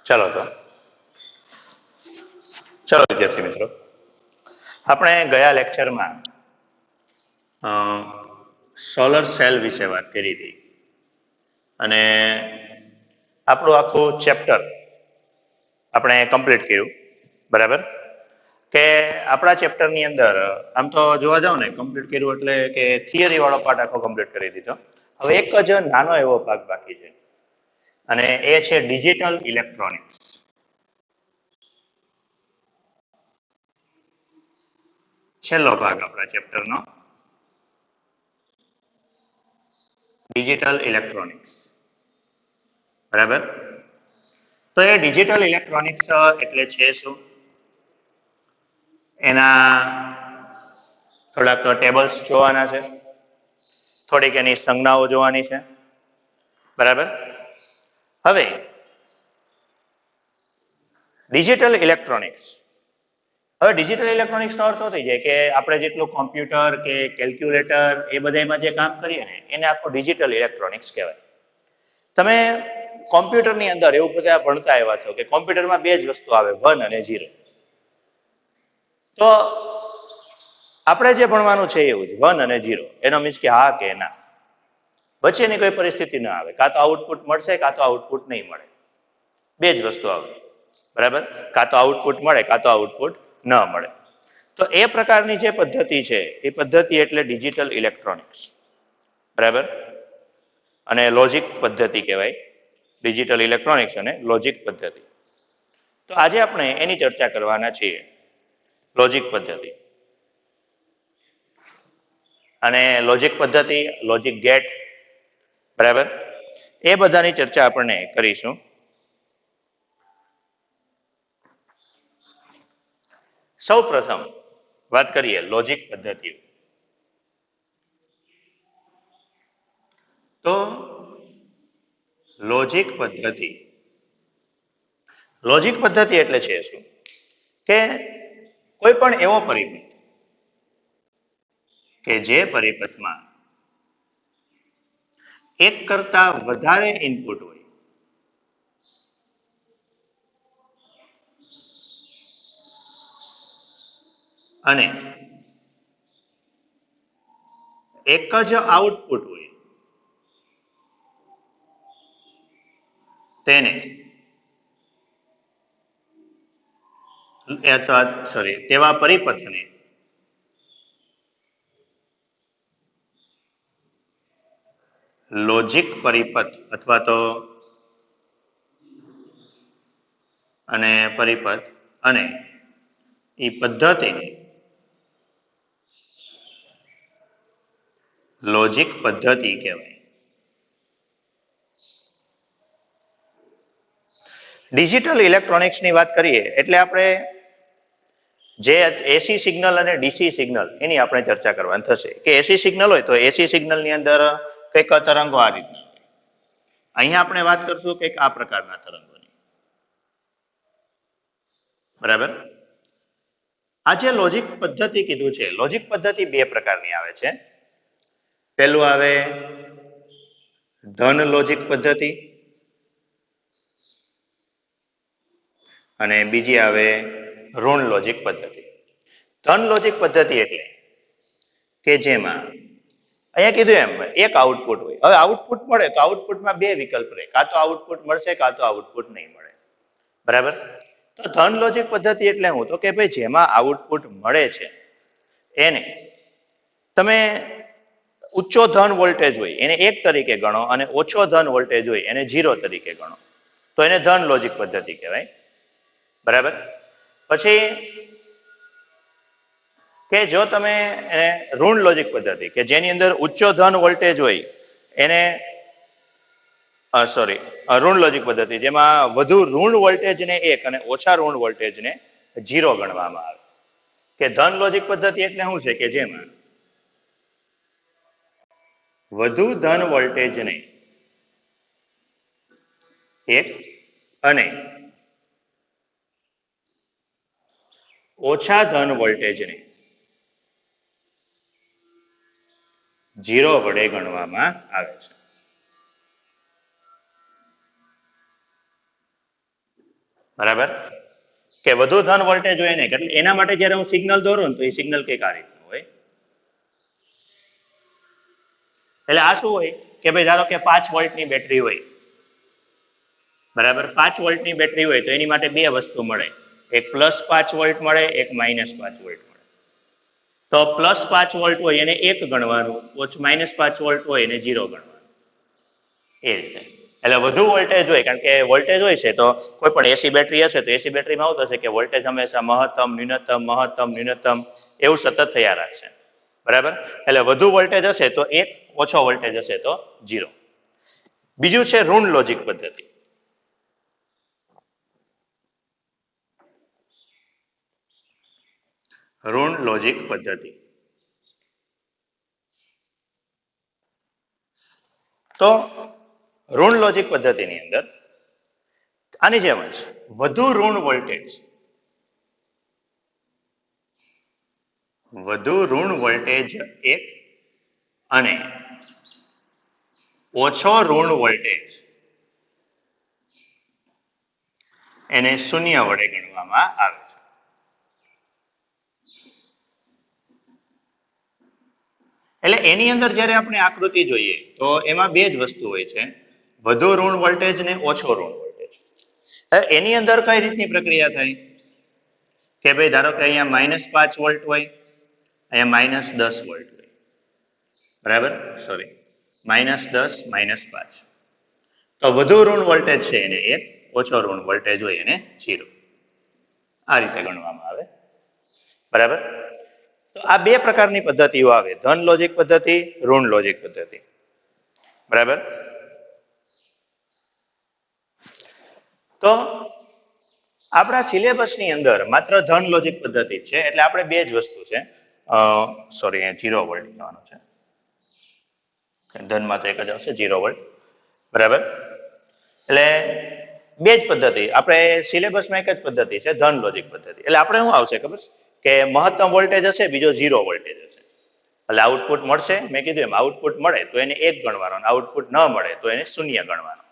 ચલો વિદ્યાર્થી મિત્રો, આપણે ગયા લેક્ચરમાં સોલર સેલ વિશે વાત કરી હતી અને આપણું આખું ચેપ્ટર આપણે કમ્પ્લીટ કર્યું. બરાબર કે આપણા ચેપ્ટરની અંદર આમ તો જોવા જાવ ને કમ્પ્લીટ કર્યું એટલે કે થિયરી વાળો પાર્ટ આખો કમ્પ્લીટ કરી દીધો. હવે એક જ નાનો એવો ભાગ બાકી છે અને એ છે ડિજિટલ ઇલેક્ટ્રોનિક્સ. છેલ્લો ભાગ આપણા ચેપ્ટરનો ડિજિટલ ઇલેક્ટ્રોનિક્સ. બરાબર, તો એ ડિજિટલ ઇલેક્ટ્રોનિક્સ એટલે છે શું, એના થોડાક ટેબલ્સ જોવાના છે, થોડીક એની સંજ્ઞાઓ જોવાની છે. બરાબર, હવે ડિજિટલ ઇલેક્ટ્રોનિક્સ, હવે ડિજિટલ ઇલેક્ટ્રોનિક્સનો અર્થ શું થઈ જાય કે આપણે જેટલું કોમ્પ્યુટર કે કેલ્ક્યુલેટર એ બધામાં જે કામ કરીએ ને એને આખું ડિજિટલ ઇલેક્ટ્રોનિક્સ કહેવાય. તમે કોમ્પ્યુટરની અંદર એવું બધા ભણતા એવા છો કે કોમ્પ્યુટરમાં બે જ વસ્તુ આવે, 1 અને 0. તો આપણે જે ભણવાનું છે એવું જ 1 અને 0, એનો મીન્સ કે હા કે ના, વચ્ચેની કોઈ પરિસ્થિતિ ના આવે. કાં તો આઉટપુટ મળશે કાં તો આઉટપુટ નહીં મળે, બે જ વસ્તુ આવે. બરાબર, કાં તો આઉટપુટ મળે કાં તો આઉટપુટ ન મળે. તો એ પ્રકારની જે પદ્ધતિ છે એ પદ્ધતિ એટલે ડિજિટલ ઇલેક્ટ્રોનિક્સ. બરાબર, અને લોજિક પદ્ધતિ કહેવાય, ડિજિટલ ઇલેક્ટ્રોનિક્સ અને લોજિક પદ્ધતિ. તો આજે આપણે એની ચર્ચા કરવાના છીએ, લોજિક પદ્ધતિ. અને લોજિક પદ્ધતિ, લોજિક ગેટ, બરાબર, એ બધાની ચર્ચા આપણે કરીશું. સૌ પ્રથમ વાત કરીએ લોજિક પદ્ધતિ. તો લોજિક પદ્ધતિ, લોજિક પદ્ધતિ એટલે છે શું કે કોઈ પણ એવો પરિપથ કે જે પરિપથમાં એક કરતા વધારે ઇનપુટ હોય અને એક જ આઉટપુટ હોય તેને તેવા પરિપથને લોજિક પરિપથ અથવા તો અને પરિપથ અને એ પદ્ધતિને લોજિક પદ્ધતિ કહેવાય. ડિજિટલ ઇલેક્ટ્રોનિક્સની વાત કરીએ એટલે આપણે જે એસી સિગ્નલ અને ડીસી સિગ્નલ એની આપણે ચર્ચા કરવાની થશે. કે એસી સિગ્નલ હોય તો એસી સિગ્નલની અંદર કંઈક તરંગો આ રીતના, અહીંયા આપણે વાત કરશું કંઈક આ પ્રકારના તરંગોની. બરાબર, આ જે લોજિક પદ્ધતિ કીધું છે, લોજિક પદ્ધતિ બે પ્રકારની આવે છે. પહેલું આવે ધન લોજિક પદ્ધતિ અને બીજી આવે ઋણ લોજિક પદ્ધતિ. ધન લોજિક પદ્ધતિ એટલે કે જેમાં અહીંયા કીધું એમ એક આઉટપુટ હોય. હવે આઉટપુટ મળે તો આઉટપુટમાં બે વિકલ્પ રહે, કાં તો આઉટપુટ મળશે કાં તો આઉટપુટ નહીં મળે. બરાબર, તો ધન લોજિક પદ્ધતિ એટલે હું તો કે ભાઈ જેમાં આઉટપુટ મળે છે એને તમે ઉચ્ચો ધન વોલ્ટેજ હોય એને 1 તરીકે ગણો અને ઓછો ધન વોલ્ટેજ હોય એને 0 તરીકે ગણો, તો એને ધન લોજિક પદ્ધતિ કહેવાય. બરાબર, પછી કે જો તમે ઋણ લોજિક પદ્ધતિ કે જેની અંદર ઉચ્ચો ધન વોલ્ટેજ હોય એને ઋણ લોજિક પદ્ધતિ જેમાં વધુ ઋણ વોલ્ટેજને 1 અને ઓછા ઋણ વોલ્ટેજને 0 ગણવામાં આવે. કે ધન લોજિક પદ્ધતિ એટલે શું છે કે જેમાં વધુ ધન વોલ્ટેજને 1 અને ઓછા ધન વોલ્ટેજને 0 વડે ગણવામાં આવે છે. બરાબર, કે વધુ ધન વોલ્ટેજ હોય ને એટલે એના માટે જ્યારે હું સિગ્નલ દોરું ને તો એ સિગ્નલ કંઈક આ રીતનું હોય. એટલે આ શું હોય કે ભાઈ ધારો કે 5 વોલ્ટની બેટરી હોય, બરાબર, 5 વોલ્ટની બેટરી હોય તો એની માટે બે વસ્તુ મળે, એક +5 વોલ્ટ મળે, એક -5 વોલ્ટ મળે. તો +5 વોલ્ટ હોય એને 1 ગણવાનું, -5 વોલ્ટ હોય એને 0 ગણવાનું, એ રીતે. એટલે વધુ વોલ્ટેજ હોય, કારણ કે વોલ્ટેજ હોય છે તો કોઈ પણ એસી બેટરી હશે તો એસી બેટરીમાં આવું થશે કે વોલ્ટેજ હંમેશા મહત્તમ ન્યૂનતમ એવું સતત થયા રાખશે, બરાબર. એટલે વધુ વોલ્ટેજ હશે તો 1, ઓછો વોલ્ટેજ હશે તો 0. બીજું છે ઋણ લોજિક પદ્ધતિ. ઋણ લોજિક પદ્ધતિ. તો ઋણ લોજિક પદ્ધતિની અંદર આની જેમ જ વધુ ઋણ વોલ્ટેજ 1 અને ઓછો ઋણ વોલ્ટેજ એને 0 વડે ગણવામાં આવે છે. એટલે એની અંદર જ્યારે આપણે આકૃતિ જોઈએ તો એમાં બે જ વસ્તુ હોય છે, વધુ ઋણ વોલ્ટેજ ને ઓછો ઋણ વોલ્ટેજ. એની અંદર કઈ રીતની પ્રક્રિયા થાય કે ભાઈ ધારો કે અહીંયા -5 વોલ્ટ હોય, અહીંયા -10 વોલ્ટ હોય, બરાબર, સોરી, -10, -5. તો વધુ ઋણ વોલ્ટેજ છે એને 1, ઓછો ઋણ વોલ્ટેજ હોય એને 0. આ રીતે ગણવામાં આવે, બરાબર. તો આ બે પ્રકારની પદ્ધતિઓ આવે, ધન લોજિક પદ્ધતિ, ઋણ લોજિક પદ્ધતિ, બરાબર. તો આપણા સિલેબસની અંદર માત્ર ધન લોજિક પદ્ધતિ છે, એટલે આપણે બે જ વસ્તુ છે, સોરી, 0 વોલ્ટ કહેવાનો છે, ધનમાં તો એક જ આવશે 0 વોલ્ટ, બરાબર. એટલે બે જ પદ્ધતિ આપણે સિલેબસમાં, એક જ પદ્ધતિ છે ધન લોજિક પદ્ધતિ. એટલે આપણે શું આવશે ખબર કે મહત્તમ વોલ્ટેજ હશે, બીજો 0 વોલ્ટેજ હશે, એટલે આઉટપુટ મળશે. મેં કીધું એમ આઉટપુટ મળે તો એને 1 ગણવાનો, આઉટપુટ ન મળે તો એને 0 ગણવાનો,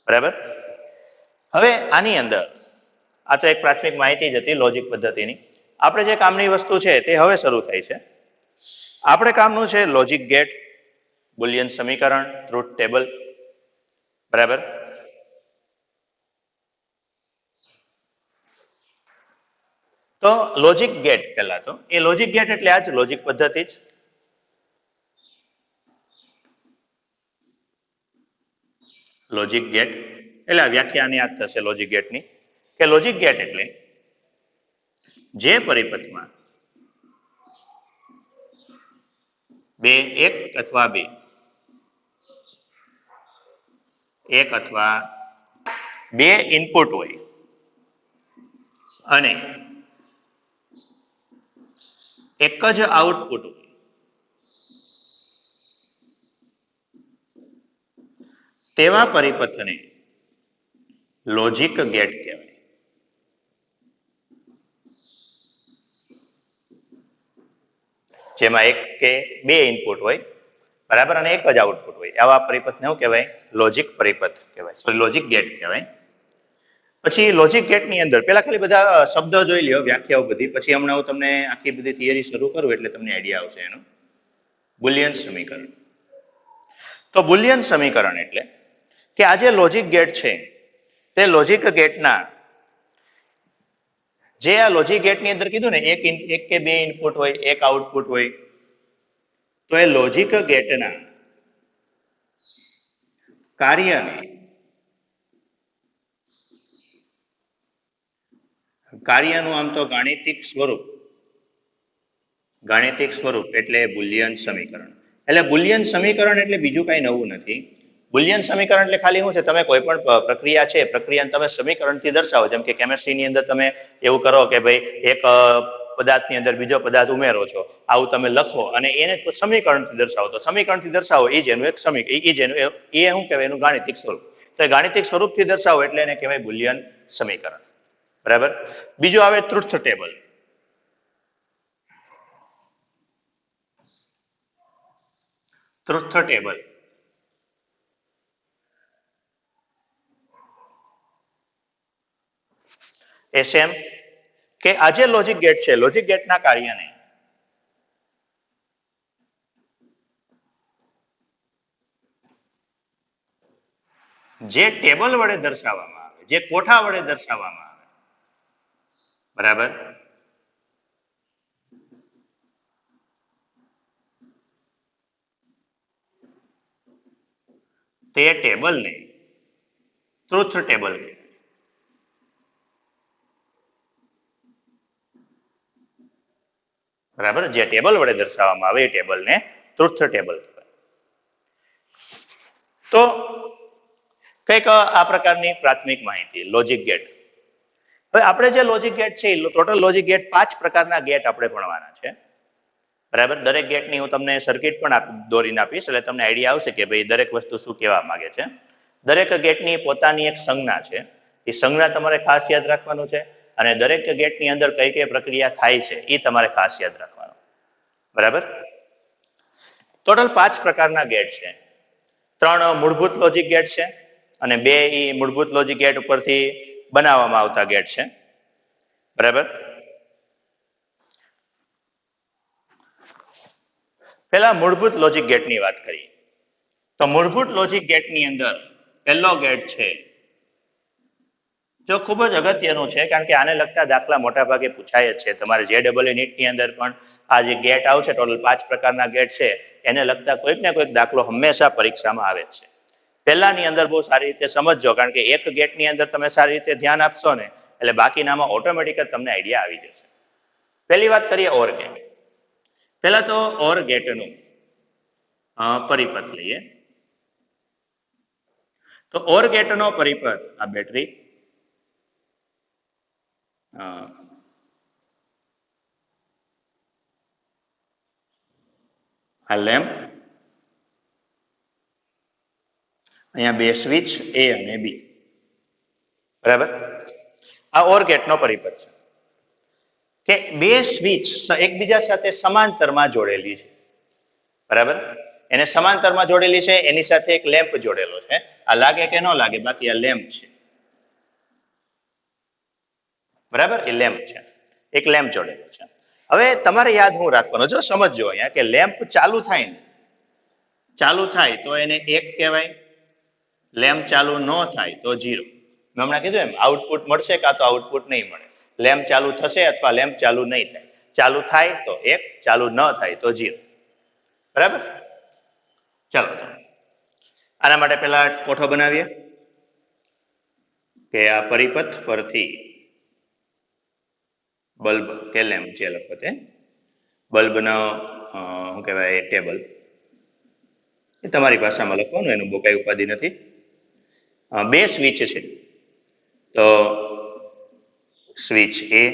બરાબર. હવે આની અંદર આ તો એક પ્રાથમિક માહિતી જ હતી લોજિક પદ્ધતિની. આપણે જે કામની વસ્તુ છે તે હવે શરૂ થાય છે. આપણે કામનું છે લોજિક ગેટ, બુલિયન સમીકરણ, ટ્રુથ ટેબલ, બરાબર. તો લોજિક ગેટ, પહેલા તો એ લોજિક ગેટ એટલે આ જ લોજિક પદ્ધતિ જ. લોજિક ગેટ એટલે વ્યાખ્યાની યાદ થશે લોજિક ગેટની, કે લોજિક ગેટ એટલે જે પરિપથમાં એક અથવા બે ઇનપુટ હોય અને એક જ આઉટપુટ હોય, તેવા પરિપથને લોજિક ગેટ કહેવાય. જેમાં એક કે બે ઇનપુટ હોય, બરાબર, અને એક જ આઉટપુટ હોય, આવા પરિપથને શું કહેવાય? લોજિક પરિપથ કહેવાય, સોરી, લોજિક ગેટ કહેવાય. પછી લોજિક ગેટની અંદર પેલા ખાલી બધા શબ્દો જોઈ લ્યો, વ્યાખ્યાઓ બધી, પછી હમણાં હું તમને આખી બધી થિયરી શરૂ કરું એટલે તમને આઈડિયા આવશે એનો. બુલિયન સમીકરણ. તો બુલિયન સમીકરણ એટલે કે આ જે લોજિક ગેટ છે તે લોજિક ગેટના, જે આ લોજિક ગેટની અંદર કીધું ને એક કે બે ઇનપુટ હોય, એક આઉટપુટ હોય, તો એ લોજિક ગેટના કાર્યનું આમ તો ગાણિતિક સ્વરૂપ એટલે બુલિયન સમીકરણ. એટલે બુલિયન સમીકરણ એટલે બીજું કઈ નવું નથી. બુલિયન સમીકરણ એટલે ખાલી શું છે, તમે કોઈ પણ પ્રક્રિયા છે, પ્રક્રિયાને તમે સમીકરણથી દર્શાવો. જેમ કે કેમેસ્ટ્રીની અંદર તમે એવું કરો કે ભાઈ એક પદાર્થની અંદર બીજો પદાર્થ ઉમેરો છો, આવું તમે લખો અને એને સમીકરણથી દર્શાવો. તો સમીકરણથી દર્શાવો એ જ એનું એક સમીકરણ, એ શું કહેવાય? એનું ગાણિતિક સ્વરૂપ. તો ગાણિતિક સ્વરૂપથી દર્શાવો એટલે એને કહેવાય બુલિયન સમીકરણ, બરાબર. બીજું આવે ટ્રુથ ટેબલ. ટ્રુથ ટેબલ એ સેમ કે આ જે લોજિક ગેટ છે, લોજિક ગેટના કાર્યને જે ટેબલ વડે દર્શાવવામાં આવે, જે કોઠા વડે દર્શાવવામાં આવે, બરાબર, તે ટેબલને ટ્રુથ ટેબલ કહેવાય. બરાબર, જે ટેબલ વડે દર્શાવવામાં આવે એ ટેબલને ટ્રુથ ટેબલ કહેવાય. તો કંઈક આ પ્રકારની પ્રાથમિક માહિતી લોજિક ગેટ. હવે આપણે જે લોજિક ગેટ છે, ટોટલ લોજિક ગેટ 5 પ્રકારના ગેટ આપણે ભણવાના છે. બરાબર, દરેક ગેટની હું તમને સર્કિટ પણ દોરીને આપીશ, એટલે તમને આઈડિયા આવશે કે ભાઈ દરેક વસ્તુ શું કહેવા માંગે છે. દરેક ગેટની પોતાની એક સંજ્ઞા છે, એ સંજ્ઞા તમારે ખાસ યાદ રાખવાનું છે, અને દરેક ગેટની અંદર કઈ કઈ પ્રક્રિયા થાય છે એ તમારે ખાસ યાદ રાખવાનું. બરાબર, ટોટલ 5 પ્રકારના ગેટ છે. 3 મૂળભૂત લોજિક ગેટ છે અને 2 એ મૂળભૂત લોજિક ગેટ ઉપરથી બનાવવામાં આવતા ગેટ છે. બરાબર, પહેલા મૂળભૂત લોજિક ગેટની વાત કરીએ તો મૂળભૂત લોજિક ગેટની અંદર પહેલો ગેટ છે, જો ખૂબ જ અગત્યનું છે, કારણ કે આને લગતા દાખલા મોટા ભાગે પૂછાય જ છે. તમારે JEE નીટની અંદર પણ આ જે ગેટ આવશે, ટોટલ 5 પ્રકારના ગેટ છે, એને લગતા કોઈક ને કોઈક દાખલો હંમેશા પરીક્ષામાં આવે છે. પહેલાની અંદર બહુ સારી રીતે સમજજો, કારણ કે એક ગેટની અંદર તમે સારી રીતે ધ્યાન આપશો ને એટલે બાકીનામાં ઓટોમેટિક જ તમને આઈડિયા આવી જશે. પહેલી વાત કરીએ ઓર ગેટ. પહેલા તો ઓર ગેટનું પરિપથ લઈએ. તો ઓર ગેટનો પરિપથ આ બેટરી, આ લેમ્પ, અહીંયા 2 સ્વિચ A અને B. બરાબર, આ ઓર ગેટનો પરિપથ છે કે 2 સ્વિચ એકબીજા સાથે સમાંતરમાં જોડેલી છે. બરાબર, એને સમાંતરમાં જોડેલી છે, એની સાથે એક લેમ્પ જોડેલો છે. આ લાગે કે ન લાગે, બાકી આ લેમ્પ છે. બરાબર, એ લેમ્પ છે, એક લેમ્પ જોડેલો છે. હવે તમારે યાદ હું રાખવાનું, જો સમજજો અહીંયા કે લેમ્પ ચાલુ થાય ને, ચાલુ થાય તો એને 1 કહેવાય, લેમ્પ ચાલુ ન થાય તો 0. મેં હમણાં કીધું એમ આઉટપુટ મળશે કાં તો આઉટપુટ નહીં મળે. લેમ્પ ચાલુ થશે અથવા લેમ્પ ચાલુ નહીં થાય. ચાલુ થાય તો 1, ચાલુ ન થાય તો 0. બરાબર, ચાલો આના માટે પહેલા કોઠો બનાવીએ કે આ પરિપથ પરથી બલ્બ કે લેમ્પ જે લખો તે બલ્બનો શું કહેવાય ટેબલ, એ તમારી ભાષામાં લખવાનું, એનું બહુ કઈ ઉપાધિ નથી. 2 સ્વિચ છે, તો સ્વિચ A,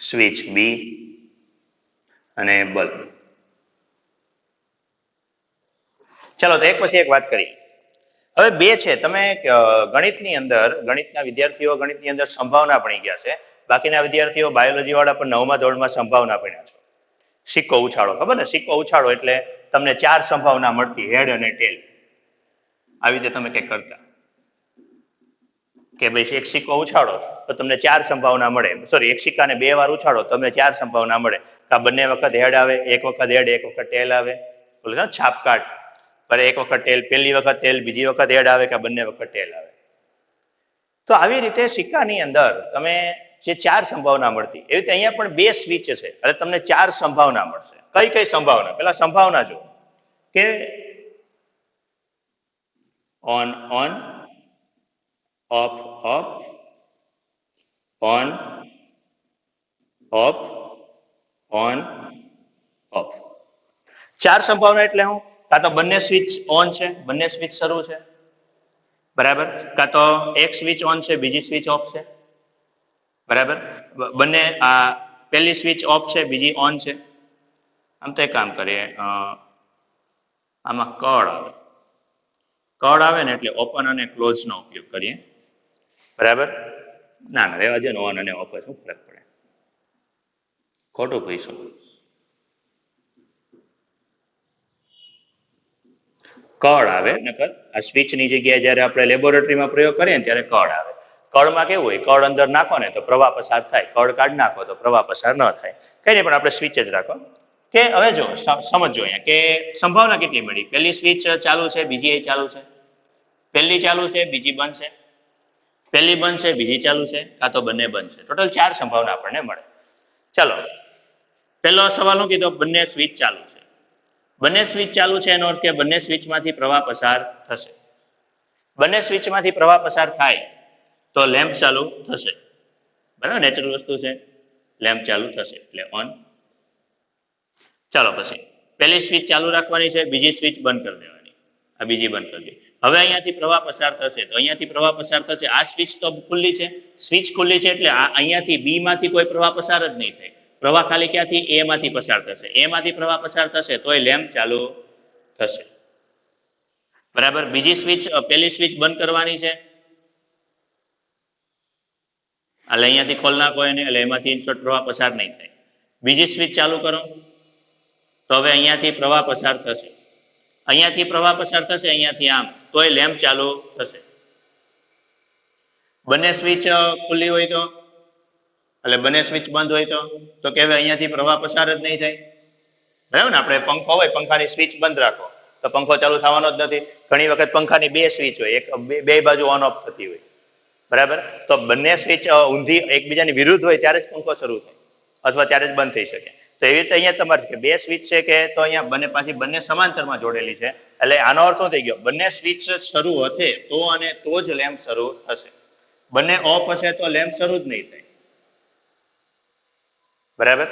સ્વિચ B અને બલ્બ. ચાલો તો એક પછી એક વાત કરી. હવે 2 છે, તમે ગણિતની અંદર, ગણિતના વિદ્યાર્થીઓ ગણિતની અંદર સંભાવના ભણી ગયા છે, બાકીના વિદ્યાર્થીઓ બાયોલોજી વાળા પણ 9મા ધોરણમાં સંભાવના ભણ્યા છે. સિક્કો ઉછાળો, ખબર ને, સિક્કો ઉછાળો એટલે તમને 4 સંભાવના મળતી, હેડ અને ટેલ. આવી રીતે તમે કંઈક કરતા કે ભાઈ એક સિક્કો ઉછાળો તો તમને 4 સંભાવના મળે, સોરી એક સિક્કાને 2 વાર ઉછાળો તો તમને 4 સંભાવના મળે. કા બંને વખત હેડ આવે, એક વખત હેડ, એક વખત ટેલ આવે, બોલો ને છાપકાટ પર એક વખત ટેલ, પહેલી વખત ટેલ, બીજી વખત હેડ આવે, કે બંને વખત ટેલ આવે. તો આવી રીતે સિક્કાની અંદર તમે જે 4 સંભાવના મળતી, એવી રીતે અહીંયા પણ 2 સ્વિચ છે એટલે તમને 4 સંભાવના મળશે. કઈ કઈ સંભાવના? પેલા સંભાવના જો કે on on, of of, on of, on of. 4 સંભાવના એટલે હું, કાં તો બંને સ્વિચ ઓન છે, બંને સ્વિચ શરૂ છે, બરાબર, કાં તો એક સ્વિચ ઓન છે, બીજી સ્વિચ ઓફ છે, બરાબર, બંને આ પહેલી સ્વિચ ઓફ છે, બીજી ઓન છે. આમ તો એક કામ કરીએ, આમાં કળ આવે, કળ આવે ને એટલે ઓપન અને ક્લોઝ નો ઉપયોગ કરીએ. બરાબર, ના ના રહેવા દે ને, ઓન અને ઓફ શું ફરક પડે, ખોટું કહીશું. કળ આવે, નકર આ સ્વિચની જગ્યાએ જ્યારે આપણે લેબોરેટરીમાં પ્રયોગ કરીએ ને ત્યારે કળ આવે. કળમાં કેવું હોય, કળ અંદર નાખો ને તો પ્રવાહ પસાર થાય, કળ કાઢી નાખો તો પ્રવાહ પસાર ન થાય. કઈ નહીં, પણ આપણે સ્વિચ જ રાખો. કે હવે જો સમજો અહીંયા કે સંભાવના કેટલી મળી. પહેલી સ્વિચ ચાલુ છે, બીજી એ ચાલુ છે. પહેલી ચાલુ છે, બીજી બંધ છે. પહેલી બંધ છે, બીજી ચાલુ છે, કાં તો બંને બંધ છે. ટોટલ 4 સંભાવના આપણને મળે. ચાલો, પહેલો સવાલ શું કીધો, બંને સ્વિચ ચાલુ છે. બંને સ્વિચ ચાલુ છે એનો અર્થ કે બંને સ્વિચમાંથી પ્રવાહ પસાર થશે. બંને સ્વિચમાંથી પ્રવાહ પસાર થાય તો લેમ્પ ચાલુ થશે. બરાબર, નેચરલ વસ્તુ છે, લેમ્પ ચાલુ થશે એટલે ઓન. ચાલો, પછી પહેલી સ્વિચ ચાલુ રાખવાની છે, બીજી સ્વિચ બંધ કરી દેવાની. આ બીજી બંધ કરી દે. હવે અહીંયાથી પ્રવાહ પસાર થશે તો અહીંયાથી પ્રવાહ પસાર થશે. આ સ્વિચ તો ખુલ્લી છે, સ્વિચ ખુલ્લી છે એટલે અહીંયાથી બી માંથી કોઈ પ્રવાહ પસાર જ નહીં થાય. પ્રવાહ ખાલી ક્યાંથી, એ માંથી પસાર થશે. એ માંથી પ્રવાહ પસાર થશે તોય લેમ્પ ચાલુ થશે. બરાબર, બીજી સ્વિચ, પહેલી સ્વિચ બંધ કરવાની છે એટલે અહીંયાથી ખોલ નાખો એને, એટલે એમાંથી ઇનશોર્ટ પ્રવાહ પસાર નહીં થાય. બીજી સ્વિચ ચાલુ કરો તો હવે અહીંયાથી પ્રવાહ પસાર થશે. અહીંયાથી પ્રવાહ પસાર થશે, અહીંયાથી આમ, તોય લેમ્પ ચાલુ થશે. બંને સ્વિચ ખુલ્લી હોય તો, એટલે બંને સ્વિચ બંધ હોય તો કે અહીંયાથી પ્રવાહ પસાર જ નહીં થાય. બરાબર ને, આપણે પંખો હોય, પંખાની સ્વિચ બંધ રાખો તો પંખો ચાલુ થવાનો જ નથી. ઘણી વખત પંખાની 2 સ્વિચ હોય, એક બે બાજુ ઓન ઓફ થતી હોય. બરાબર, તો બંને સ્વિચ ઊંધી એકબીજાની વિરુદ્ધ હોય ત્યારે જ પંખો શરૂ થાય અથવા ત્યારે જ બંધ થઈ શકે. તો એવી રીતે અહીંયા તમારે કે 2 સ્વિચ છે કે તો અહીંયા બંને પાછી બંને સમાંતરમાં જોડેલી છે. એટલે આનો અર્થ શું થઈ ગયો, બંને સ્વિચ શરૂ હશે તો અને તો જ લેમ્પ શરૂ થશે. બંને ઓફ હશે તો લેમ્પ શરૂ જ નહીં થાય. બરાબર,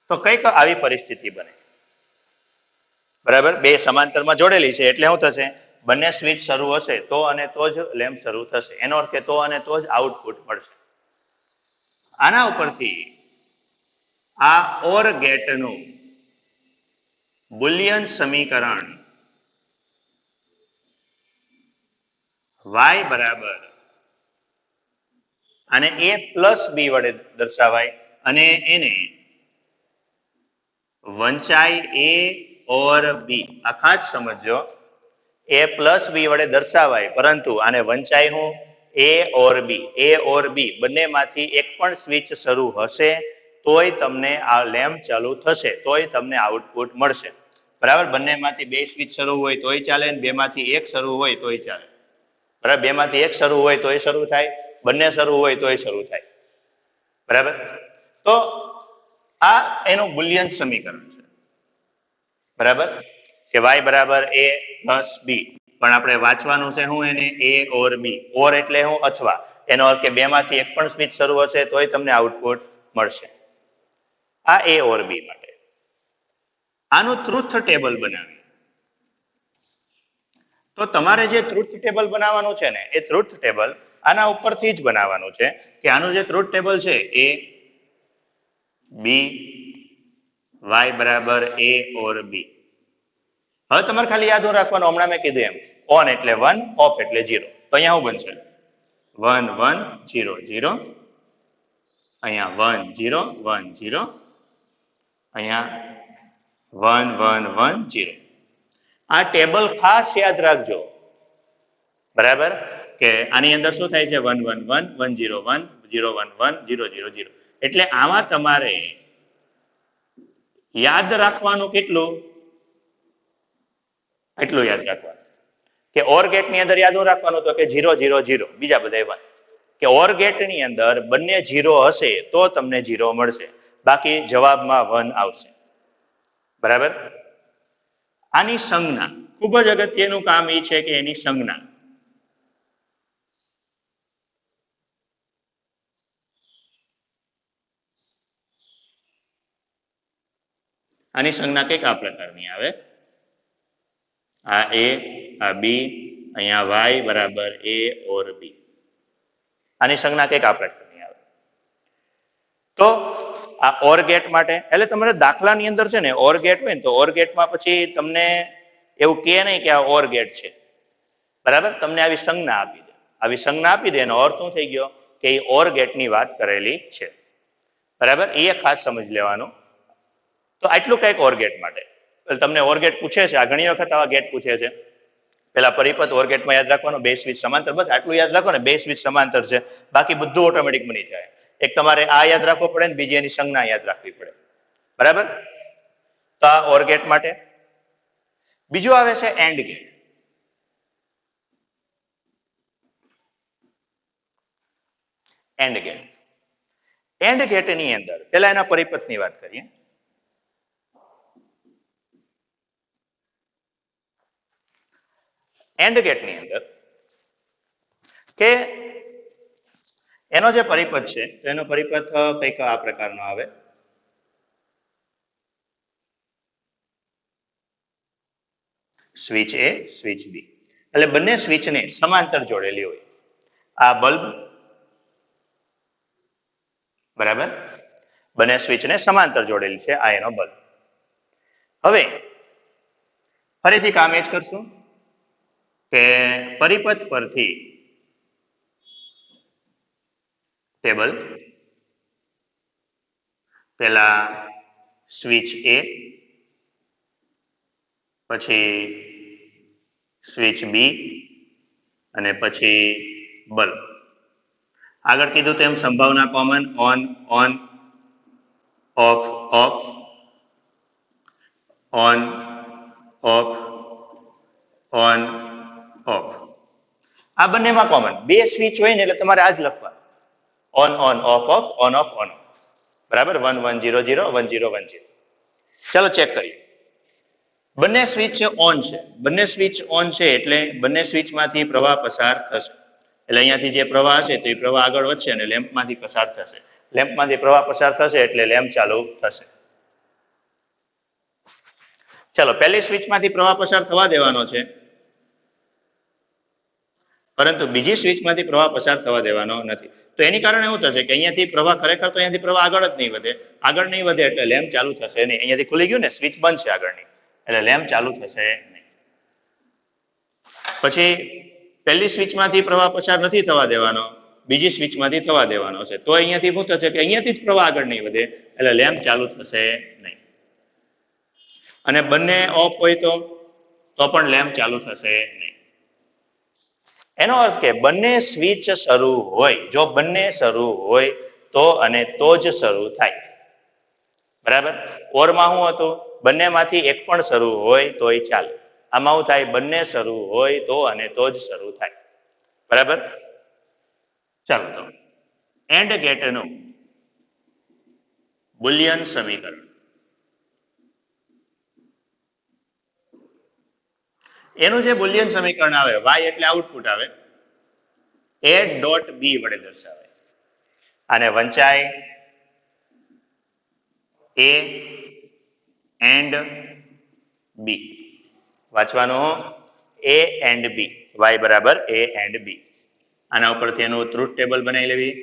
તો કઈક આવી પરિસ્થિતિ બને. બરાબર, બે સમાંતરમાં જોડેલી છે એટલે શું થશે, બંને સ્વિચ શરૂ હશે તો અને તો જ લેમ્પ શરૂ થશે. એનો અર્થ કે તો અને તો જ આઉટપુટ મળશે. આના ઉપરથી આ ઓર ગેટનું બુલિયન સમીકરણ y બરાબર અને a પ્લસ b વડે દર્શાવાય અને એને વંચાય a ઓર b. આ ખાસ સમજો, a પ્લસ b વડે દર્શાવાય પરંતુ આને વંચાય હું a or b. a or b બંનેમાંથી એક પણ સ્વિચ શરૂ હશે તોય તમને આ લેમ્પ ચાલુ થશે, તોય તમને આઉટપુટ મળશે. બરાબર, બંનેમાંથી 2 સ્વિચ શરૂ હોય તોય ચાલે, ને બેમાંથી એક શરૂ હોય તોય ચાલે. બરાબર, બેમાંથી એક શરૂ હોય તોય શરૂ થાય, બંને શરૂ હોય તોય શરૂ થાય. બરાબર, તો આ એનું બુલિયન સમીકરણ છે. બરાબર, કે y બરાબર a પ્લસ b, પણ આપણે વાંચવાનું છે હું એને a ઓર b. ઓર એટલે હું અથવા, એનો અર્થ કે બેમાંથી એક પણ સ્વિચ શરૂ હશે તોય તમને આઉટપુટ મળશે. આ a ઓર b માટે. આનું ટ્રુથ ટેબલ બનાવી. તો તમારે જે ટ્રુથ ટેબલ બનાવવાનું છે ને, એ ટ્રુથ ટેબલ આના ઉપરથી જ બનાવવાનું છે. કે આનું જે ટ્રુથ ટેબલ છે એ b y બરાબર a ઓર b. હવે તમારે ખાલી યાદ રાખવાનું, હમણાં મેં કીધું એમ, ઓન એટલે 1, ઓફ એટલે 0. તો અહીંયા શું બનશે, 1 1 0 0, અહીંયા 1 0 1 0, અહીંયા 1 1 1 0. આ ટેબલ ખાસ યાદ રાખજો. બરાબર, કે આની અંદર શું થાય છે, 1 1 1 1 0 1 0 1 1 0 0 0. એટલે આમાં તમારે યાદ રાખવાનું કેટલું, એટલું યાદ રાખવાનું. કે ઓર ગેટ ની અંદર યાદ રાખવાનું તો કે 0 0 0, બીજા બધા 1. કે ઓર ગેટ ની અંદર બંને 0 હશે તો તમને 0 મળશે, બાકી જવાબમાં 1 આવશે. બરાબર, આની સંજ્ઞા ખૂબ જ અગત્યનું કામ એ છે કે એની સંજ્ઞા. આની સંજ્ઞા કઈક આ પ્રકારની આવે, આ a, આ b, અહીંયા y બરાબર a ઓર b. આની સંજ્ઞા કઈક આ પ્રકારની આવે. તો આ ઓર ગેટ માટે, એટલે તમારે દાખલાની અંદર છે ને ઓર ગેટ હોય ને તો ઓર ગેટમાં પછી તમને એવું કહે નહીં કે આ ઓર ગેટ છે. બરાબર, તમને આવી સંજ્ઞા આપી દે. આવી સંજ્ઞા આપી દે એનો અર્થ શું થઈ ગયો કે એ ઓર ગેટની વાત કરેલી છે. બરાબર, એ ખાસ સમજ લેવાનું. તો આટલું કંઈક ઓર ગેટ માટે. તમને ઓર ગેટ પૂછે છે, આ ઘણી વખત આવા ગેટ પૂછે છે પેલા પરિપથ ઓર ગેટમાં યાદ રાખવાનો, બે સ્વિચ સમાંતર, બસ આટલું યાદ રાખો ને, બે સ્વિચ સમાંતર છે, બાકી બધું ઓટોમેટિક બની જાય. એક તમારે આ યાદ રાખવો પડે ને બીજી એની સંજ્ઞા યાદ રાખવી પડે. બરાબર? તો આ ઓર ગેટ માટે. બીજું આવે છે AND gate. AND gate. AND ગેટની અંદર પેલા એના પરિપથની વાત કરીએ. એન્ડ ગેટની અંદર કે એનો જે પરિપથ છે એનો પરિપથ કંઈક આ પ્રકારનો આવે. સ્વિચ એ, સ્વિચ બી, એટલે બંને સ્વિચને સમાંતર જોડેલી હોય. આ બલ્બ, બરાબર, બંને સ્વિચને સમાંતર જોડેલી છે, આ એનો બલ્બ. હવે ફરીથી કામ એ જ કરશું કે પરિપથ પરથી ટેબલ પેલા સ્વિચ એ, પછી સ્વિચ બી અને પછી બલ્બ. આગળ કીધું તેમ સંભાવના common, on on, of of, on of, on of. આ બંનેમાં કોમન બે સ્વિચ હોય ને એટલે તમારે આ જ લખવાનું, on on of of, on of on of. બરાબર? 1 1 0 0 1 0 1 0. ચાલો ચેક કરીએ. બંને સ્વિચ ઓન છે, બંને સ્વિચ ઓન છે એટલે બંને સ્વિચમાંથી પ્રવાહ પસાર થશે. એટલે અહીંયાથી જે પ્રવાહ હશે તો એ પ્રવાહ આગળ વધશે અને લેમ્પમાંથી પસાર થશે. લેમ્પમાંથી પ્રવાહ પસાર થશે એટલે લેમ્પ ચાલુ થશે. ચાલો પહેલી સ્વિચમાંથી પ્રવાહ પસાર થવા દેવાનો છે, પરંતુ બીજી સ્વિચમાંથી પ્રવાહ પસાર થવા દેવાનો નથી. તો એની કારણે એવું થશે કે અહીંયાથી પ્રવાહ ખરેખર તો અહીંયાથી પ્રવાહ આગળ જ નહીં વધે. આગળ નહીં વધે એટલે લેમ્પ ચાલુ થશે નહીં. અહીંયાથી ખુલી ગયું ને, સ્વિચ બંધ છે આગળની, એટલે લેમ્પ ચાલુ થશે નહીં. પછી પહેલી સ્વિચમાંથી પ્રવાહ પસાર નથી થવા દેવાનો, બીજી સ્વિચમાંથી થવા દેવાનો છે. તો અહીંયાથી શું થશે કે અહીંયાથી જ પ્રવાહ આગળ નહીં વધે એટલે લેમ્પ ચાલુ થશે નહીં. અને બંને ઓફ હોય તો પણ લેમ્પ ચાલુ થશે નહીં. એનો અર્થ કે બંને સ્વિચ શરૂ હોય, જો બંને શરૂ હોય તો અને તો જ શરૂ થાય. બરાબર? ઓરમાં શું હતું? બંનેમાંથી એક પણ શરૂ હોય તો એ ચાલે. આમાં શું થાય? બંને શરૂ હોય તો અને તો જ શરૂ થાય. બરાબર? ચાલો તો એન્ડ ગેટનું બુલિયન સમીકરણ. એનું જે બુલિયન સમીકરણ આવે, y એટલે આઉટપુટ આવે, a ડોટ b વડે દર્શાવે. અને વંચાય a એન્ડ b. વાંચવાનું a એન્ડ b, y બરાબર a એન્ડ b. આના ઉપરથી એનું ટ્રુથ ટેબલ બનાવી લેવી.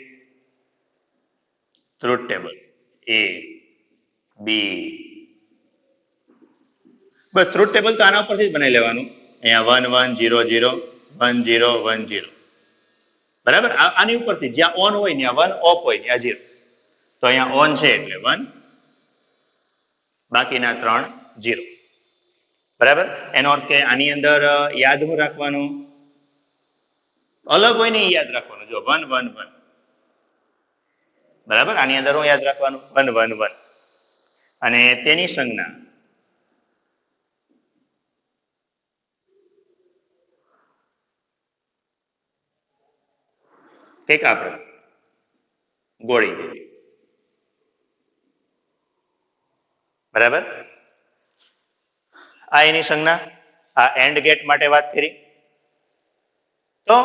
Truth table a b, bus truth table તો આના ઉપરથી જ બનાવી લેવાનું. અહીંયા 1 1 0 0 1 0 1 0. બરાબર? આની ઉપરથી જ્યાં ઓન હોય ત્યાં 1, ઓફ હોય ત્યાં 0. તો અહીંયા ઓન છે એટલે 1, બાકીના 3 0. બરાબર? એનો અર્થ કે આની અંદર યાદ શું રાખવાનું? અલગ હોય ને યાદ રાખવાનું. જો 1 1 1. બરાબર? આની અંદર શું યાદ રાખવાનું? 1 1 1. અને તેની સંજ્ઞા કંઈક આપણે ગોળી જેવી. બરાબર? આ એની સંજ્ઞા. આ એન્ડ ગેટ માટે વાત કરી. તો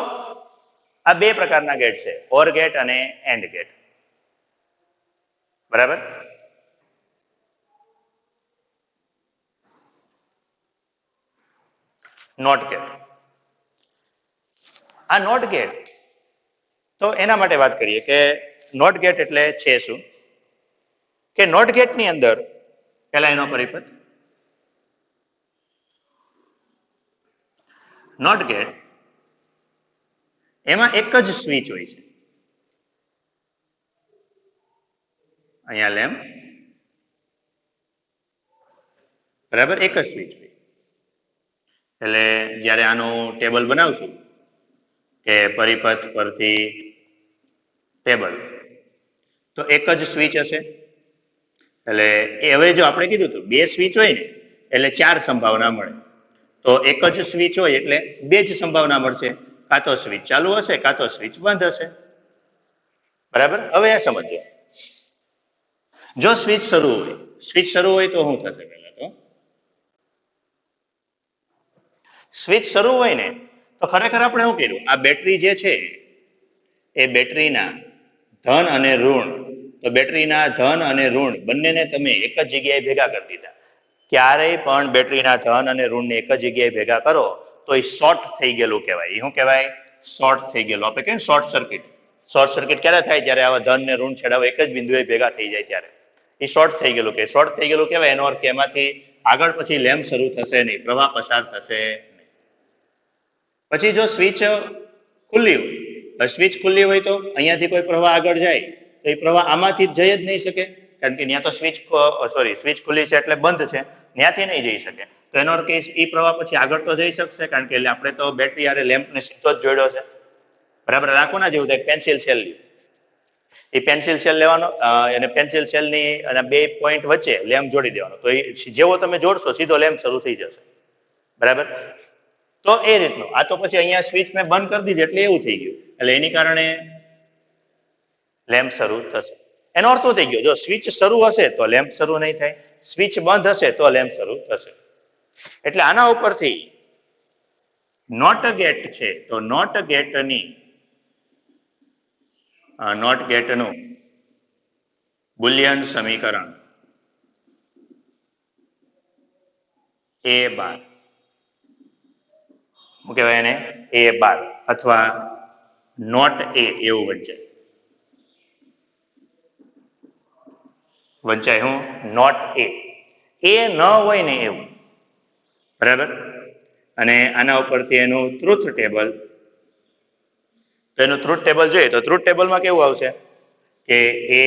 આ બે પ્રકારના ગેટ છે, ઓર ગેટ અને એન્ડ ગેટ. બરાબર? Not gate. આ નોટ ગેટ, તો એના માટે વાત કરીએ કે નોટ ગેટ એટલે છે શું? કે નોટ ગેટની અંદર પહેલા એનો પરિપથ. નોટ ગેટ એમાં એક જ સ્વિચ હોય છે. અહીંયા લેમ્પ, બરાબર, એક જ સ્વિચ હોય. એટલે જ્યારે આનું ટેબલ બનાવશું કે પરિપથ પરથી ટેબલ, તો એક જ સ્વિચ હશે. એટલે હવે જો આપણે કીધું હતું 2 સ્વિચ હોય ને એટલે 4 સંભાવના મળે, તો એક જ સ્વિચ હોય એટલે 2 જ સંભાવના મળશે, કાં તો સ્વિચ ચાલુ હશે કાં તો સ્વિચ બંધ હશે. બરાબર. હવે આ સમજીએ. જો સ્વિચ શરૂ હોય, સ્વિચ શરૂ હોય તો શું થશે? પહેલા તો સ્વિચ શરૂ હોય ને તો ખરેખર આપણે શું કર્યું, આ બેટરી જે છે એ બેટરીના ધન અને ઋણ, તો બેટરીના ધન અને ઋણ બંનેને તમે એક જ જગ્યાએ ભેગા કરી દીધા. ક્યારેય પણ બેટરીના ધન અને ઋણને એક જ જગ્યાએ ભેગા કરો તો એ શોર્ટ થઈ ગયેલું કહેવાય. એ શું કહેવાય? શોર્ટ થઈ ગયેલું. આપણે કહીએ શોર્ટ સર્કિટ. શોર્ટ સર્કિટ ક્યારે થાય? જ્યારે આવા ધન ને ઋણ છેડાઓ એક જ બિંદુએ ભેગા થઈ જાય ત્યારે એ શોર્ટ થઈ ગયેલું કે શોર્ટ થઈ ગયેલું કહેવાય. એનો અર્થ કે એમાંથી આગળ પછી લેમ્પ શરૂ થશે નહીં, પ્રવાહ પસાર થશે નહીં. પછી જો સ્વિચ ખુલ્લી હોય, સ્વિચ ખુલ્લી હોય તો અહીંયાથી કોઈ પ્રવાહ આગળ જાય તો એ પ્રવાહ આમાંથી જઈ જ નહીં શકે, કારણ કે ત્યાં તો સ્વિચ ખુલ્લી છે એટલે બંધ છે, ત્યાંથી નહીં જઈ શકે. તો એનો અર્થ એ પ્રવાહ પછી આગળ તો જઈ શકશે, કારણ કે આપણે તો બેટરી યારે લેમ્પને સીધો જ જોડ્યો છે. બરાબર. રાખો ના જેવું થાય પેન્સિલ સેલ, એ પેન્સિલ સેલ લેવાનો અને પેન્સિલ સેલની અને 2 પોઈન્ટ વચ્ચે લેમ્પ જોડી દેવાનો, તો એ જેવો તમે જોડશો સીધો લેમ્પ શરૂ થઈ જશે. બરાબર. તો એ રીતનું. આ તો પછી અહીંયા સ્વિચ મેં બંધ કરી દીધી એટલે એવું થઈ ગયું, એટલે એની કારણે લેમ્પ શરૂ થશે. એનો અર્થ શું થઈ ગયો? જો સ્વિચ શરૂ હશે તો લેમ્પ શરૂ નહીં થાય, સ્વિચ બંધ હશે તો લેમ્પ શરૂ થશે. એટલે આના ઉપરથી નોટ ગેટ છે, તો નોટ ગેટનું બુલિયન સમીકરણ A12, શું કહેવાય એને? A12 અથવા નોટ એ એવું વંચાય હું નોટ એ ન હોય ને એવું. બરાબર. અને આના ઉપરથી એનું ટ્રુથ ટેબલ, તો એનું ટ્રુથ ટેબલ જોઈએ તો ટ્રુથ ટેબલમાં કેવું આવશે કે એ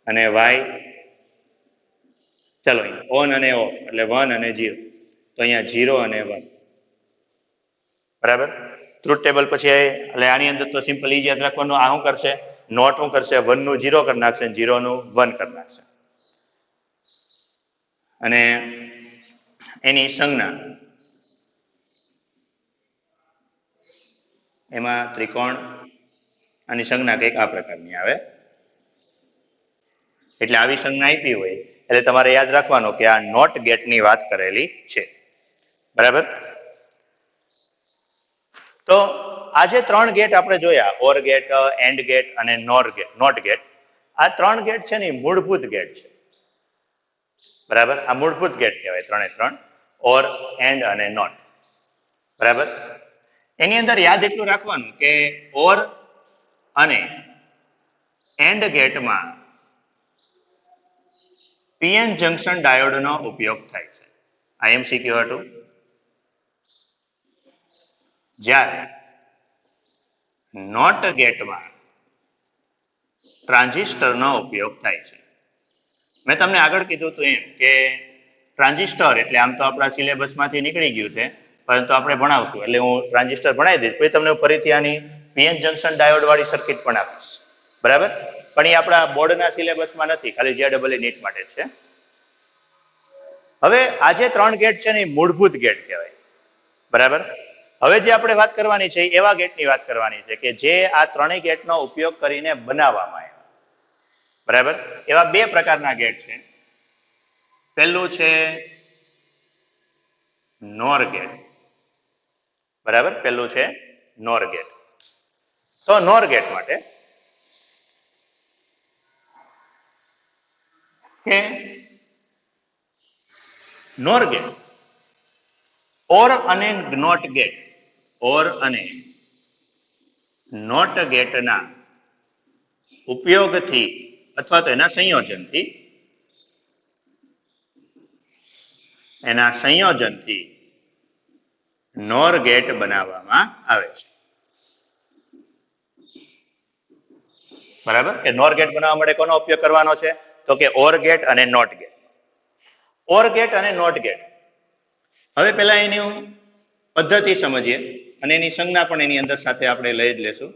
અને વાય, ચલો ઓન અને ઓફ એટલે 1 અને 0, તો અહીંયા 0 અને 1. બરાબર. ટ્રુથ ટેબલ પછી એટલે આની અંદર તો સિમ્પલ ઈ યાદ રાખવાનું, આ શું કરશે? નોટ શું કરશે? 1 નું 0 કરી નાખશે, 0 નું 1 કરી નાખશે. અને એની સંજ્ઞા એમાં ત્રિકોણ આની સંજ્ઞા કંઈક આ પ્રકારની આવે. એટલે આવી સંજ્ઞા આપી હોય એટલે તમારે યાદ રાખવાનું કે આ નોટ ગેટની વાત કરેલી છે. બરાબર. તો આ જે 3 ગેટ આપણે જોયા, ઓર ગેટ, એન્ડ ગેટ અને નોટ ગેટ, આ 3 ગેટ છે ને મૂળભૂત ગેટ છે. બરાબર. આ મૂળભૂત ગેટ કહેવાય 3 ઓર, એન્ડ અને નોટ. બરાબર. એની અંદર યાદ એટલું રાખવાનું કે ઓર અને એન્ડ ગેટમાં પીએન જંકશન ડાયોડનો ઉપયોગ થાય છે. આ એમસીક્યુ હતું. જ્યારે નોટ ગેટમાં ટ્રાન્ઝિસ્ટરનો ઉપયોગ થાય છે. મેં તમને આગળ કીધું હતું એમ કે ટ્રાન્ઝિસ્ટર એટલે આમ તો આપણા સિલેબસમાંથી નીકળી ગયું છે, પરંતુ આપણે ભણાવશું એટલે હું ટ્રાન્ઝિસ્ટર ભણાવી દઈશ, પછી તમને ફરીથી આની પીએન જંકશન ડાયોડ વાળી સર્કિટ પણ આપીશ. બરાબર. પણ એ આપણા બોર્ડના સિલેબસમાં નથી, ખાલી JEE નીટ માટે છે. હવે આ જે 3 ગેટ છે ને એ મૂળભૂત ગેટ કહેવાય. બરાબર. હવે જે આપણે વાત કરવાની છે એવા ગેટની વાત કરવાની છે કે જે આ 3 ગેટનો ઉપયોગ કરીને બનાવવામાં આવ્યા. બરાબર. એવા 2 પ્રકારના ગેટ છે. પહેલું છે નોર ગેટ. બરાબર. પહેલું છે નોર ગેટ. તો નોર ગેટ માટે કે નોર ગેટ ઓર અને નોટ ગેટ, ઓર અને નોટ ગેટના ઉપયોગથી અથવા તો એના સંયોજનથી નોર ગેટ બનાવવામાં આવે છે. બરાબર. કે નોર ગેટ બનાવવા માટે કોનો ઉપયોગ કરવાનો છે? તો કે ઓર ગેટ અને નોટ ગેટ. ઓર ગેટ અને નોટ ગેટ હવે પહેલા એની પદ્ધતિ સમજીએ અને એની સંજ્ઞા પણ એની અંદર સાથે આપણે લઈ જ લેશું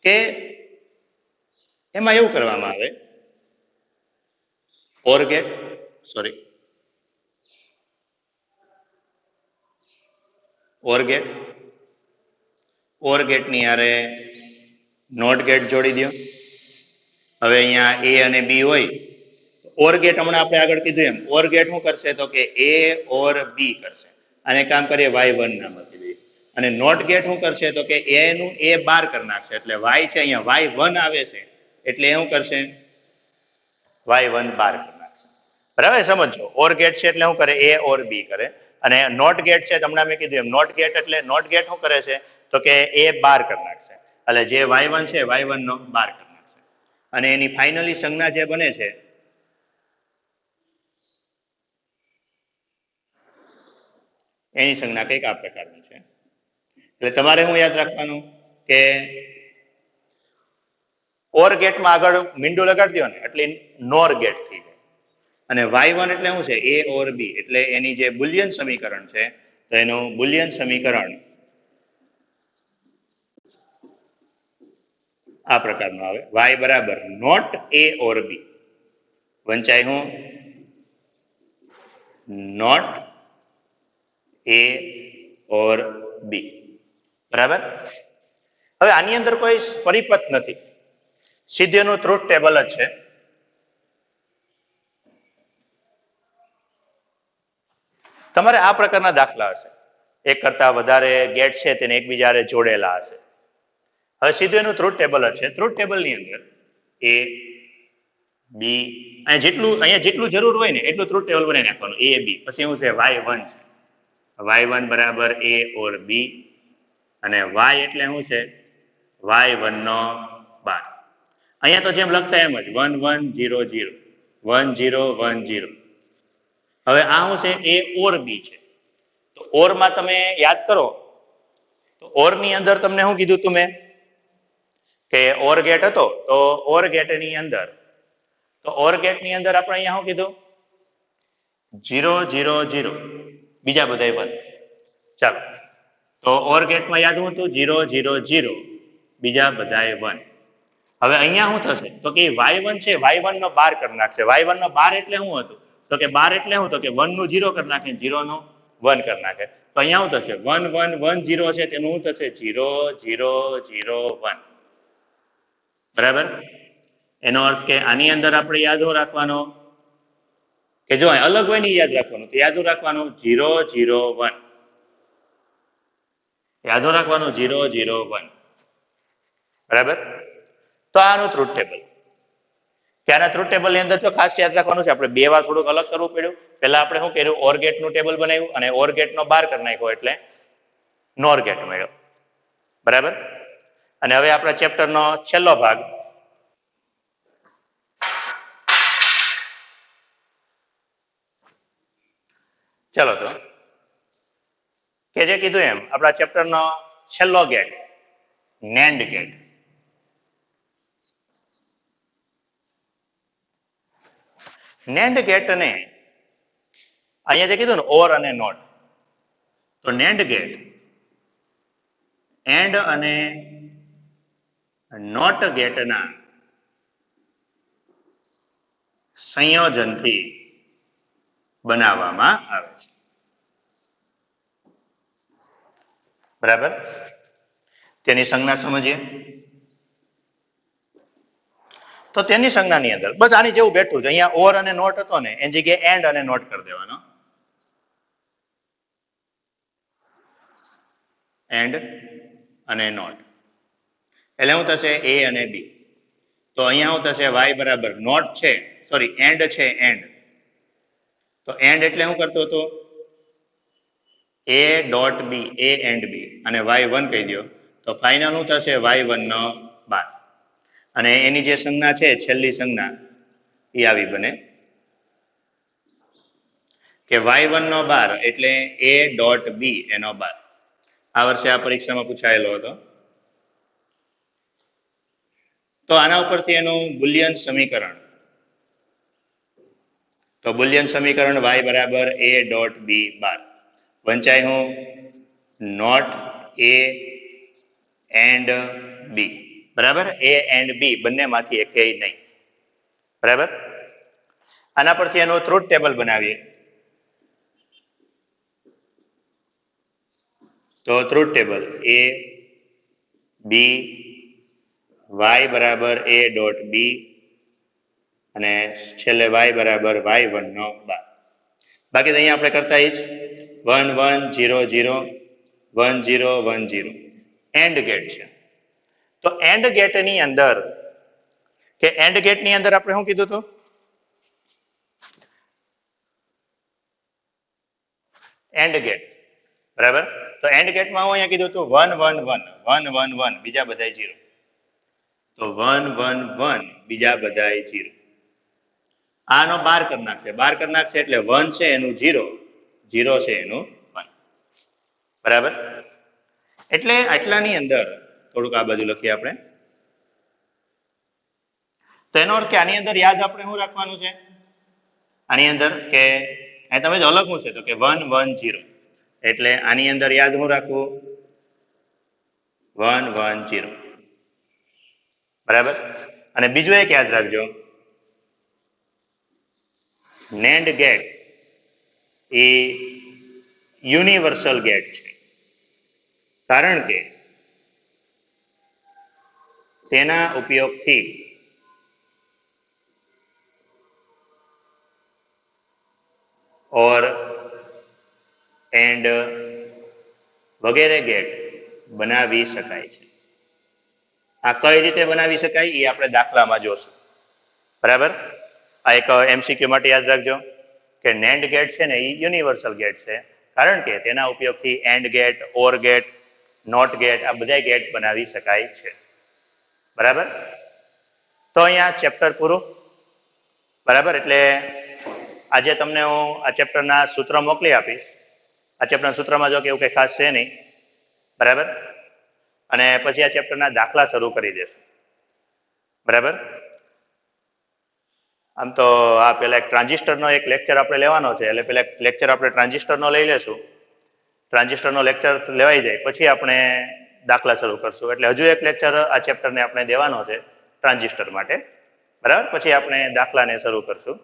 કે એમાં એવું કરવામાં આવે ઓર ગેટ ની હારે નોટ ગેટ જોડી દો. હવે અહીંયા એ અને બી હોય, ઓર ગેટ હમણાં આપણે આગળ કીધું એમ ઓર ગેટ શું કરશે તો કે એ ઓર બી કરશે. આને કામ કરીએ y1 નામ આપી દઈએ. અને નોટ ગેટ શું કરશે તો કે એ નું એ બાર કરી નાખશે. એટલે y છે અહીંયા y1 આવે છે એટલે એ શું કરશે y1 બાર કરી નાખશે. બરાબર સમજો, ઓર ગેટ છે એટલે શું કરે એ ઓર બી કરે. અને નોટ ગેટ છે તમને મેં કીધું એમ નોટ ગેટ એટલે નોટ ગેટ શું કરે છે તો કે એ બાર કરી નાખશે. એટલે જે y1 છે y1 નો બાર કરી નાખશે. અને એની ફાઇનલી સંજ્ઞા જે બને છે એની સંજ્ઞા કંઈક આ પ્રકારની છે. એટલે તમારે શું યાદ રાખવાનું કે ઓર ગેટમાં આગળ મીંડું લગાડી દો ને એટલે નોર ગેટ થઈ જાય. અને y1 એટલે શું છે એ ઓર બી. એટલે એની જે બુલિયન સમીકરણ છે તો એનું બુલિયન સમીકરણ આ પ્રકારનું આવે y બરાબર નોટ એ ઓર બી. વંચાય હું નોટ એ ઓર બી. બરાબર. હવે આની અંદર કોઈ પરિપથ નથી, સીધેનું ટ્રુથ ટેબલ જ છે. તમારે આ પ્રકારના દાખલા હશે, એક કરતા વધારે ગેટ છે તેને એકબીજા જોડેલા હશે. હવે સીધું એનું ટ્રુથ ટેબલ જ છે. ટ્રુથ ટેબલની અંદર એ બી અહીંયા જેટલું જરૂર હોય ને એટલું ટ્રુથ ટેબલ બનાવી નાખવાનું એ બી. પછી શું છે y1 છે, y1 બરાબર એ ઓર બી. અને y એટલે શું છે y1 નો બાર. અહીંયા તો જેમ લખતા એમ જ 1 1 0 0 1 0 1 0. હવે આ શું છે એ ઓર બી છે. તો ઓર માં તમે યાદ કરો તો ઓર ની અંદર તમને શું કીધું તું મેં કે ઓર ગેટ હતો. તો ઓર ગેટ ની અંદર આપણે અહીંયા શું કીધું 0 0 0 બીજા બધા 1. ચાલો તો ઓર ગેટમાં યાદ હું હતું 0 0 0 બીજા બધા 1. હવે અહીંયા શું થશે તો કે y1 છે y1 નો બાર કરી નાખશે. y1 નો બાર એટલે શું હતું તો કે બાર એટલે શું તો કે 1 નું 0 કરી નાખે 0 નું 1 કરી નાખે. તો અહીંયા શું થશે 1 1 1 0 છે તેનું શું થશે 0 0 0 1. બરાબર. એનો અર્થ કે આની અંદર આપણે યાદ રાખવાનો કે જો અલગ હોય ને યાદ રાખવાનું તો યાદ રાખવાનું 0 0 1. યાદ રાખવાનું 0 0 1. બરાબર. તો આનું ટ્રુથ ટેબલ. ત્યાંના ટ્રુથ ટેબલ ની અંદર તો ખાસ યાદ રાખવાનું છે આપણે બે વાર થોડુંક અલગ કરવું પડ્યું. પહેલા આપણે શું કર્યું ઓર ગેટ નું ટેબલ બનાવ્યું અને ઓર ગેટ નો બાર કરી નાખ્યો એટલે નોર ગેટ મળ્યો. બરાબર. અને હવે આપણા ચેપ્ટરનો છેલ્લો ભાગ ચલો તો કે જે કીધું એમ આપણા ચેપ્ટરનો છેલ્લો gate NAND gate. NAND gate ને અહીંયા જે કીધું ને ઓર અને નોટ, તો નેન્ડ ગેટ એન્ડ અને નોટ ગેટના સંયોજનથી બનાવવામાં આવે છે. બરાબર. તેની સંજ્ઞા સમજીએ તો તેની સંજ્ઞાની અંદર બસ આની જેવું બેઠું છે. અહીંયા ઓર અને નોટ હતો ને એની જગ્યાએ એન્ડ અને નોટ કરી દેવાનો. એન્ડ અને નોટ એટલે શું થશે એ અને બી. તો અહીંયા શું થશે y બરાબર નોટ છે સોરી એન્ડ છે એન્ડ. તો એન્ડ એટલે શું કરતો હતો a ડોટ બી એ એન્ડ બી અને y1 કહી દો તો ફાઇનલ શું થશે y1 નો બાર. અને એની જે સંજ્ઞા છે છેલ્લી સંજ્ઞા એ આવી બને કે y1 નો બાર એટલે a ડોટ બી એનો બાર. આ વર્ષે આ પરીક્ષામાં પૂછાયેલો હતો. તો આના ઉપરથી એનું બુલિયન સમીકરણ તો તો બુલિયન સમીકરણ y બરાબર a ડોટ b બાર વંચાય હું નોટ a એન્ડ b, બરાબર. a એન્ડ b બંનેમાંથી એકેય નહીં, બરાબર. આના પરથી એનું ટ્રુથ ટેબલ બનાવીએ. તો truth table a b y બરાબર a ડોટ b અને છેલ્લે y બરાબર y1 નો બાર. બાકી તો અહીંયા આપણે કરતા જ 1 1 0 0 1 0 1 0 એન્ડ ગેટ છે. તો એન્ડ ગેટની અંદર કે એન્ડ ગેટની અંદર આપણે શું કીધું હતું? એન્ડ ગેટ, બરાબર. તો એન્ડ ગેટમાં હું અહીંયા કીધું હતું 1 1 1 1 1 1 બીજા બધા 0. તો 1 1 1 બીજા બધા 0. આનો બાર કરી નાખશે, બાર કરી નાખશે એટલે 1 છે એનું 0, 0 છે એનું 1, બરાબર. એટલે આટલાની અંદર થોડુંક આ બાજુ લખીએ આપણે. તો એનો અર્થ કે આની અંદર યાદ આપણે શું રાખવાનું છે? આની અંદર કે અહીં તમે જ અલગ શું છે તો કે 1 1 0 એટલે આની અંદર યાદ શું રાખવું? 1 1 0, બરાબર. અને બીજું એક યાદ રાખજો, NAND ગેટ એ યુનિવર્સલ ગેટ છે, કારણ કે તેના ઉપયોગથી ઓર એન્ડ વગેરે ગેટ બનાવી શકાય છે. આ કઈ રીતે બનાવી શકાય એ આપણે દાખલામાં જોશું, બરાબર. આ એક MCQ માટે યાદ રાખજો કે NAND ગેટ છે ને એ યુનિવર્સલ ગેટ છે, કારણ કે તેના ઉપયોગથી and gate, or gate, not gate આ બધા ગેટ બનાવી શકાય છે, બરાબર. તો અહીંયા ચેપ્ટર પૂરું, બરાબર. એટલે આજે તમને હું આ ચેપ્ટરના સૂત્ર મોકલી આપીશ. આ ચેપ્ટરના સૂત્રમાં જો કે એવું કંઈ ખાસ છે નહીં, બરાબર. અને પછી આ ચેપ્ટરના દાખલા શરૂ કરી દેશું, બરાબર. આમ તો આ પેલા એક ટ્રાન્ઝિસ્ટરનો એક લેક્ચર આપણે લેવાનો છે, એટલે પેલા લેક્ચર આપણે ટ્રાન્ઝિસ્ટરનો લઈ લેશું. ટ્રાન્ઝિસ્ટરનો લેક્ચર લેવાઈ જાય પછી આપણે દાખલા શરૂ કરશું. એટલે હજુ એક લેક્ચર આ ચેપ્ટરને આપણે દેવાનો છે ટ્રાન્ઝિસ્ટર માટે, બરાબર. પછી આપણે દાખલાને શરૂ કરશું.